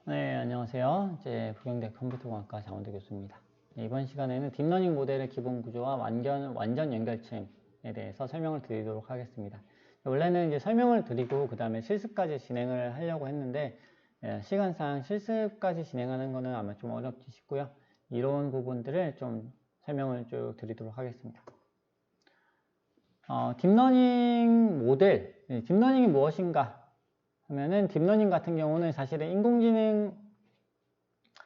네, 안녕하세요. 부경대 컴퓨터공학과 장원대 교수입니다. 이번 시간에는 딥러닝 모델의 기본 구조와 완전 연결층에 대해서 설명을 드리도록 하겠습니다. 원래는 이제 설명을 드리고 그 다음에 실습까지 진행을 하려고 했는데 시간상 실습까지 진행하는 거는 아마 좀 어렵지 싶고요. 이런 부분들을 좀 설명을 쭉 드리도록 하겠습니다. 딥러닝 모델, 딥러닝이 무엇인가 하면은 딥러닝 같은 경우는 사실은 인공지능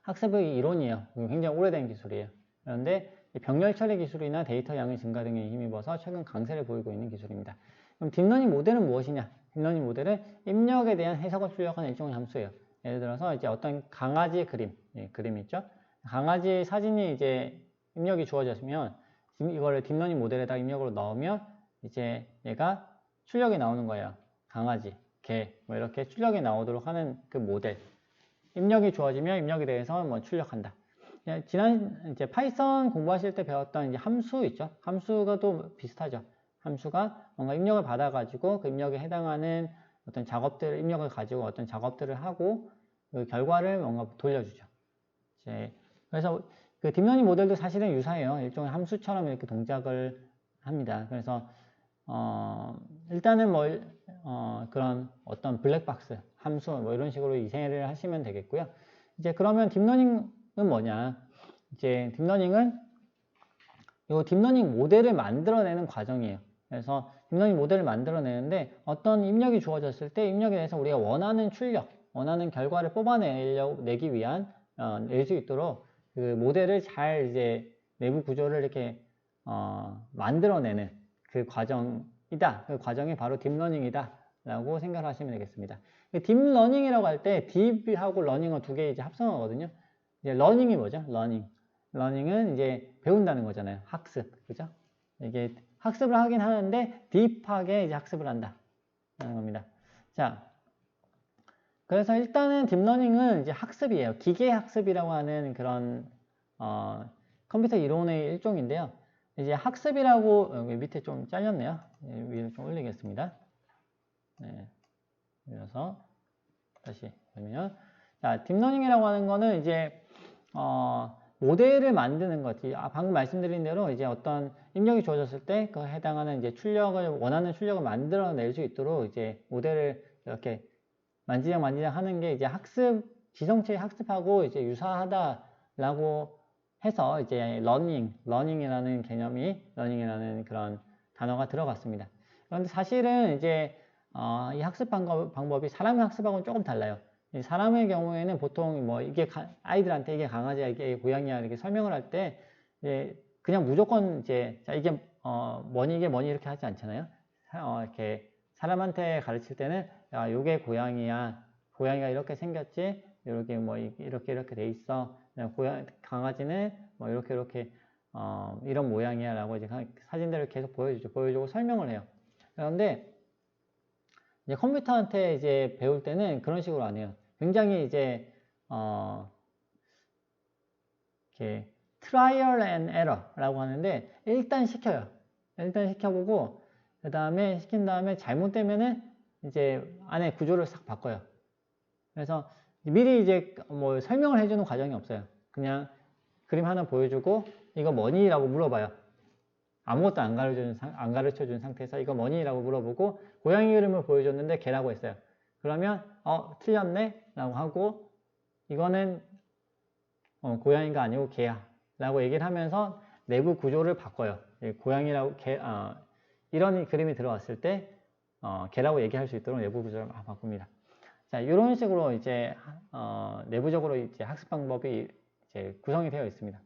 학습의 이론이에요. 굉장히 오래된 기술이에요. 그런데 병렬 처리 기술이나 데이터 양의 증가 등에 힘입어서 최근 강세를 보이고 있는 기술입니다. 그럼 딥러닝 모델은 무엇이냐? 딥러닝 모델은 입력에 대한 해석을 출력하는 일종의 함수예요. 예를 들어서 이제 어떤 강아지 그림 있죠? 강아지 사진이 이제 입력이 주어졌으면 이거를 딥러닝 모델에다 입력으로 넣으면 이제 얘가 출력이 나오는 거예요. 강아지, 개, 뭐 이렇게 출력이 나오도록 하는 그 모델. 입력이 주어지면 입력에 대해서 뭐 출력한다. 지난 이제 파이썬 공부하실 때 배웠던 이제 함수 있죠? 함수가 또 비슷하죠. 함수가 뭔가 입력을 받아가지고 그 입력에 해당하는 어떤 작업들, 입력을 가지고 어떤 작업들을 하고 그 결과를 뭔가 돌려주죠. 그래서 그 딥러닝 모델도 사실은 유사해요. 일종의 함수처럼 이렇게 동작을 합니다. 그래서 일단은 그런 어떤 블랙박스, 함수 뭐 이런 식으로 이해를 하시면 되겠고요. 이제 그러면 딥러닝은 뭐냐? 이제 딥러닝은 이 딥러닝 모델을 만들어내는 과정이에요. 그래서 딥러닝 모델을 만들어내는데 어떤 입력이 주어졌을 때 입력에 대해서 우리가 원하는 출력, 원하는 결과를 뽑아내기 위한 낼 수 있도록 그 모델을 잘 이제 내부 구조를 이렇게 만들어내는 그 과정이다. 그 과정이 바로 딥러닝이다. 라고 생각을 하시면 되겠습니다. 딥러닝이라고 할 때 딥하고 러닝을 두 개 이제 합성하거든요. 이제 러닝이 뭐죠? 러닝은 이제 배운다는 거잖아요. 학습. 그죠? 이게 학습을 하긴 하는데 딥하게 이제 학습을 한다. 라는 겁니다. 자. 그래서 일단은 딥러닝은 이제 학습이에요. 기계 학습이라고 하는 그런 컴퓨터 이론의 일종인데요. 이제 학습이라고 여기 밑에 좀 잘렸네요. 위로 좀 올리겠습니다. 네, 그래서 다시 보면 자, 딥러닝이라고 하는 거는 이제 모델을 만드는 거지. 방금 말씀드린 대로 이제 어떤 입력이 주어졌을 때 그 해당하는 이제 원하는 출력을 만들어낼 수 있도록 이제 모델을 이렇게 만지작 하는 게 이제 지성체의 학습하고 이제 유사하다라고 해서 이제 러닝이라는 러닝이라는 그런 단어가 들어갔습니다. 그런데 사실은 이제 이 학습 방법이 사람의 학습하고는 조금 달라요. 사람의 경우에는 보통 뭐 이게 아이들한테 이게 강아지야, 이게 고양이야 이렇게 설명을 할 때 그냥 무조건 이제 자 이게 이게 뭐니 이렇게 하지 않잖아요. 이렇게 사람한테 가르칠 때는 야, 요게 고양이야. 고양이가 이렇게 생겼지. 이렇게 뭐 이렇게 돼 있어. 강아지는 뭐 이렇게 이런 모양이야라고 이제 사진들을 계속 보여주고 설명을 해요. 그런데 이제 컴퓨터한테 이제 배울 때는 그런 식으로 안 해요. 굉장히 이제 이렇게 트라이얼 앤 에러라고 하는데 일단 시켜요. 일단 시켜보고 시킨 다음에 잘못되면은 이제 안에 구조를 싹 바꿔요. 그래서 미리 이제 뭐 설명을 해주는 과정이 없어요. 그냥 그림 하나 보여주고 이거 뭐니? 라고 물어봐요. 아무것도 안 가르쳐준 상태에서 이거 뭐니? 라고 물어보고 고양이 그림을 보여줬는데 개라고 했어요. 그러면 틀렸네? 라고 하고 이거는 고양이가 아니고 개야 라고 얘기를 하면서 내부 구조를 바꿔요. 고양이라고 이런 그림이 들어왔을 때 개라고 얘기할 수 있도록 내부 구조를 막 바꿉니다. 자, 이런 식으로 이제 내부적으로 이제 학습 방법이 이제 구성이 되어 있습니다.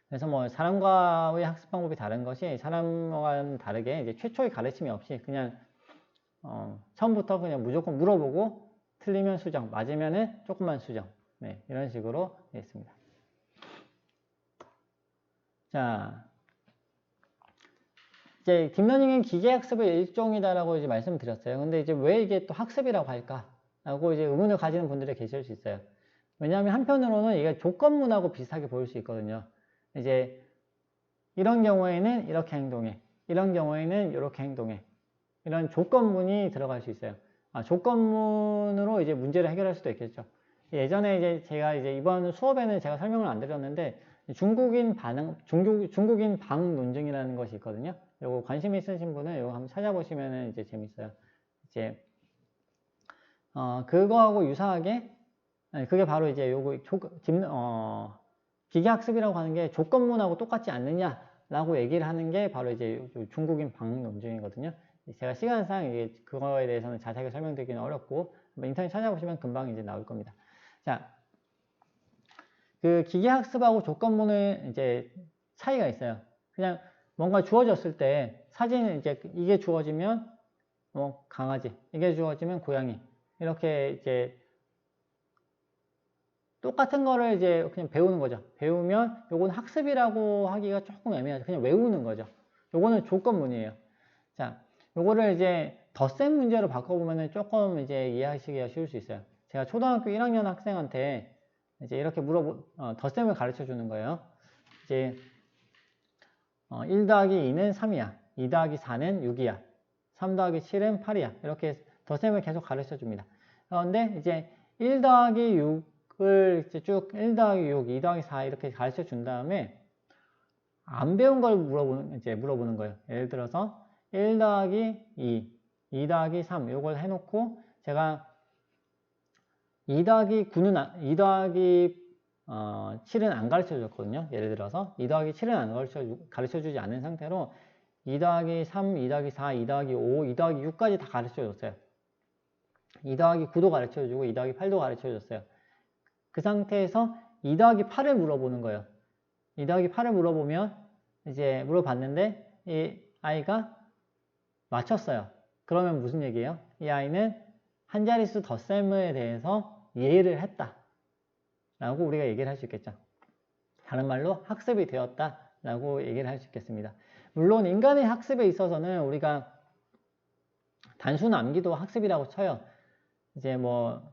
그래서 뭐 사람과의 학습 방법이 다른 것이 사람과는 다르게 이제 최초의 가르침이 없이 그냥 처음부터 그냥 무조건 물어보고 틀리면 수정, 맞으면은 조금만 수정. 네, 이런 식으로 되어 있습니다. 자, 이제 딥러닝은 기계학습의 일종이다라고 이제 말씀드렸어요. 근데 이제 왜 이게 또 학습이라고 할까라고 이제 의문을 가지는 분들이 계실 수 있어요. 왜냐하면 한편으로는 이게 조건문하고 비슷하게 보일 수 있거든요. 이제 이런 경우에는 이렇게 행동해, 이런 경우에는 이렇게 행동해, 이런 조건문이 들어갈 수 있어요. 조건문으로 이제 문제를 해결할 수도 있겠죠. 예전에 이제 제가 이제 이번 수업에는 제가 설명을 안 드렸는데 중국인 방 논증이라는 것이 있거든요. 요거 관심 있으신 분은 요거 한번 찾아보시면은 이제 재밌어요. 이제 그거하고 유사하게 그게 바로 이제 요거 기계학습이라고 하는 게 조건문하고 똑같지 않느냐라고 얘기를 하는 게 바로 이제 중국인 방 논증이거든요. 제가 시간상 이게 그거에 대해서는 자세하게 설명드리기는 어렵고 인터넷 찾아보시면 금방 이제 나올 겁니다. 자, 그 기계학습하고 조건문은 이제 차이가 있어요. 그냥 뭔가 주어졌을 때 사진은 이제 이게 주어지면 뭐 강아지, 이게 주어지면 고양이 이렇게 이제 똑같은 거를 이제 그냥 배우는 거죠. 배우면 요건 학습이라고 하기가 조금 애매하죠. 그냥 외우는 거죠. 요거는 조건문이에요. 자, 요거를 이제 덧셈 문제로 바꿔보면 조금 이제 이해하시기가 쉬울 수 있어요. 제가 초등학교 1학년 학생한테 이제 이렇게 덧셈을 가르쳐 주는 거예요. 이제 1 더하기 2는 3이야. 2 더하기 4는 6이야. 3 더하기 7은 8이야. 이렇게 덧셈을 계속 가르쳐 줍니다. 그런데 이제 1 더하기 6을 이제 쭉 1 더하기 6, 2 더하기 4 이렇게 가르쳐 준 다음에 안 배운 걸 물어보는 거예요. 예를 들어서 1 더하기 2, 2 더하기 3 이걸 해놓고 제가 2 더하기 9는 2 더하기 7은 안 가르쳐 줬거든요. 예를 들어서 2 더하기 7은 안 가르쳐 주지 않은 상태로 2 더하기 3, 2 더하기 4, 2 더하기 5, 2 더하기 6까지 다 가르쳐 줬어요. 2 더하기 9도 가르쳐 주고 2 더하기 8도 가르쳐 줬어요. 그 상태에서 2 더하기 8을 물어보는 거예요. 2 더하기 8을 물어보면 이제 물어봤는데 이 아이가 맞췄어요. 그러면 무슨 얘기예요? 이 아이는 한 자릿수 덧셈에 대해서 이해를 했다 라고 우리가 얘기를 할 수 있겠죠. 다른 말로 학습이 되었다 라고 얘기를 할 수 있겠습니다. 물론 인간의 학습에 있어서는 우리가 단순 암기도 학습이라고 쳐요. 이제 뭐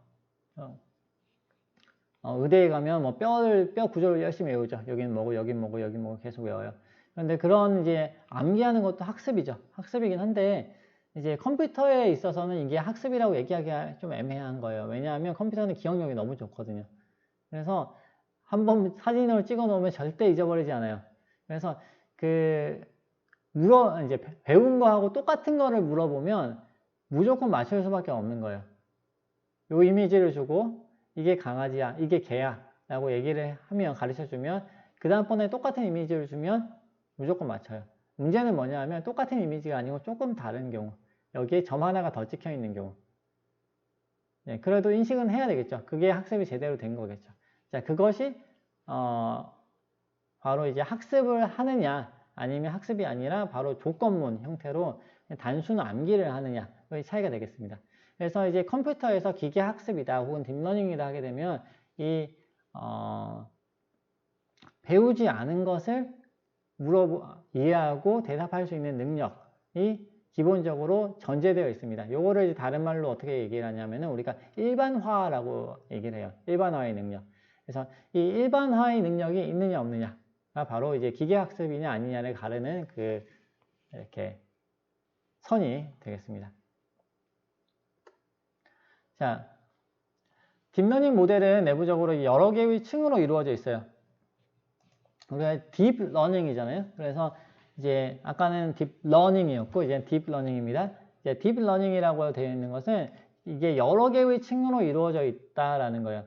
의대에 가면 뭐 뼈 구조를 열심히 외우죠. 여긴 뭐고 여긴 뭐고 여긴 뭐고 계속 외워요. 그런데 그런 이제 암기하는 것도 학습이죠. 학습이긴 한데 이제 컴퓨터에 있어서는 이게 학습이라고 얘기하기가 좀 애매한 거예요. 왜냐하면 컴퓨터는 기억력이 너무 좋거든요. 그래서 한번 사진을 찍어 놓으면 절대 잊어버리지 않아요. 그래서 이제 배운 거하고 똑같은 거를 물어보면 무조건 맞출 수밖에 없는 거예요. 요 이미지를 주고 이게 강아지야, 이게 개야 라고 얘기를 하면 가르쳐주면 그 다음번에 똑같은 이미지를 주면 무조건 맞춰요. 문제는 뭐냐 하면 똑같은 이미지가 아니고 조금 다른 경우, 여기에 점 하나가 더 찍혀 있는 경우. 네, 그래도 인식은 해야 되겠죠. 그게 학습이 제대로 된 거겠죠. 자, 그것이 바로 이제 학습을 하느냐 아니면 학습이 아니라 바로 조건문 형태로 단순 암기를 하느냐 의 차이가 되겠습니다. 그래서 이제 컴퓨터에서 기계 학습이다 혹은 딥러닝이다 하게 되면 이 배우지 않은 것을 이해하고 대답할 수 있는 능력이 기본적으로 전제되어 있습니다. 요거를 이제 다른 말로 어떻게 얘기를 하냐면은 우리가 일반화라고 얘기를 해요. 일반화의 능력. 그래서 이 일반화의 능력이 있느냐 없느냐가 바로 이제 기계학습이냐 아니냐를 가르는 이렇게 선이 되겠습니다. 자, 딥러닝 모델은 내부적으로 여러 개의 층으로 이루어져 있어요. 우리가 딥러닝이잖아요. 그래서 이제 아까는 딥러닝이었고 이제 딥러닝입니다. 이제 딥러닝이라고 되어 있는 것은 이게 여러 개의 층으로 이루어져 있다라는 거예요.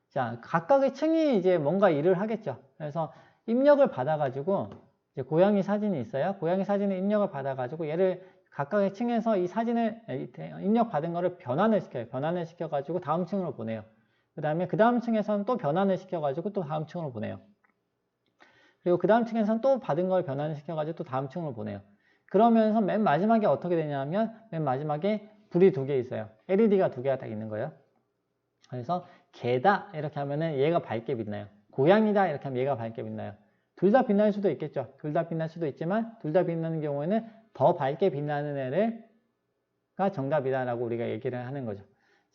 자, 각각의 층이 이제 뭔가 일을 하겠죠. 그래서 입력을 받아가지고 이제 고양이 사진이 있어요. 고양이 사진을 입력을 받아가지고 얘를 각각의 층에서 이 사진을 입력받은 거를 변환을 시켜요. 변환을 시켜가지고 다음 층으로 보내요. 그 다음에 그 다음 층에서는 또 변환을 시켜가지고 또 다음 층으로 보내요. 그리고 그 다음 층에서는 또 받은 걸 변환을 시켜가지고 또 다음 층으로 보내요. 그러면서 맨 마지막에 어떻게 되냐면 맨 마지막에 불이 두 개 있어요. LED가 두 개가 딱 있는 거예요. 그래서 개다 이렇게 하면은 얘가 밝게 빛나요. 고양이다 이렇게 하면 얘가 밝게 빛나요. 둘 다 빛날 수도 있겠죠. 둘 다 빛날 수도 있지만 둘 다 빛나는 경우에는 더 밝게 빛나는 애가 정답이다라고 우리가 얘기를 하는 거죠.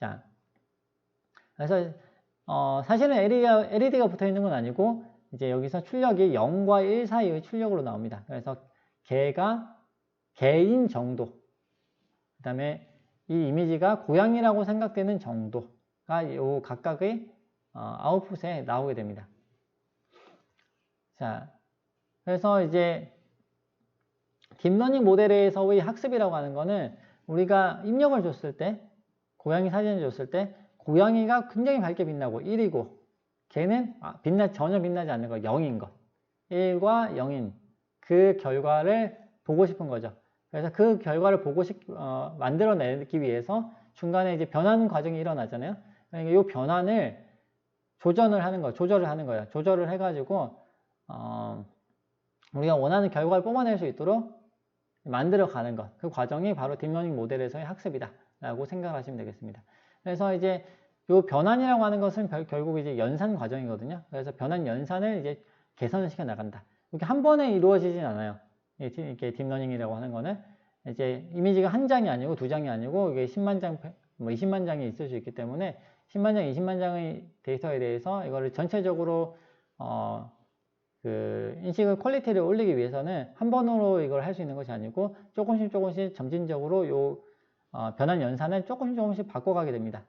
자, 그래서 사실은 LED가 붙어 있는 건 아니고 이제 여기서 출력이 0과 1 사이의 출력으로 나옵니다. 그래서 개인 정도, 그 다음에 이 이미지가 고양이라고 생각되는 정도가 요 각각의 아웃풋에 나오게 됩니다. 자, 그래서 이제 딥러닝 모델에서의 학습이라고 하는 거는 우리가 입력을 줬을 때, 고양이 사진을 줬을 때 고양이가 굉장히 밝게 빛나고 1이고 걔는 전혀 빛나지 않는 거 0인 것. 1과 0인 그 결과를 보고 싶은 거죠. 그래서 그 결과를 만들어내기 위해서 중간에 이제 변환 과정이 일어나잖아요. 그러니까 이 변환을 조절을 하는 거예요. 조절을 해가지고 우리가 원하는 결과를 뽑아낼 수 있도록 만들어 가는 것. 그 과정이 바로 딥러닝 모델에서의 학습이다 라고 생각하시면 되겠습니다. 그래서 이제 이 변환이라고 하는 것은 결국 이제 연산 과정이거든요. 그래서 변환 연산을 이제 개선을 시켜 나간다. 이렇게 한 번에 이루어지진 않아요. 이렇게 딥러닝이라고 하는 거는 이제 이미지가 한 장이 아니고 두 장이 아니고 이게 10만 장, 20만 장이 있을 수 있기 때문에 10만 장, 20만 장의 데이터에 대해서 이거를 전체적으로 그 인식의 퀄리티를 올리기 위해서는 한 번으로 이걸 할 수 있는 것이 아니고 조금씩 점진적으로 요 변환 연산을 조금씩 바꿔가게 됩니다.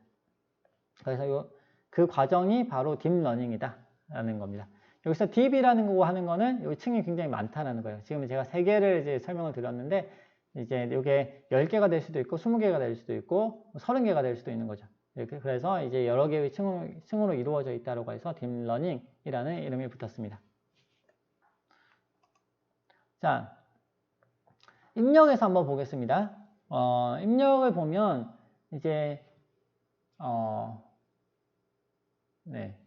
그래서 그 과정이 바로 딥러닝이다 라는 겁니다. 여기서 딥이라는 거 하는 거는 이 층이 굉장히 많다라는 거예요. 지금 제가 3개를 이제 설명을 드렸는데 이제 이게 10개가 될 수도 있고 20개가 될 수도 있고 30개가 될 수도 있는 거죠. 이렇게 그래서 이제 여러 개의 층으로 이루어져 있다고 해서 딥러닝이라는 이름이 붙었습니다. 자, 입력에서 한번 보겠습니다. 입력을 보면 이제 네.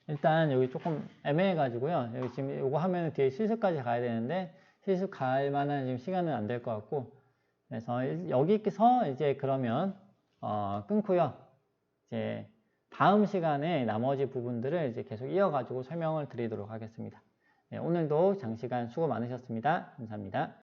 일단 여기 조금 애매해가지고요. 여기 지금 요거 하면 뒤에 실습까지 가야 되는데 실습 갈 만한 지금 시간은 안 될 것 같고 그래서 여기서 이제 그러면 끊고요. 이제 다음 시간에 나머지 부분들을 이제 계속 이어가지고 설명을 드리도록 하겠습니다. 네, 오늘도 장시간 수고 많으셨습니다. 감사합니다.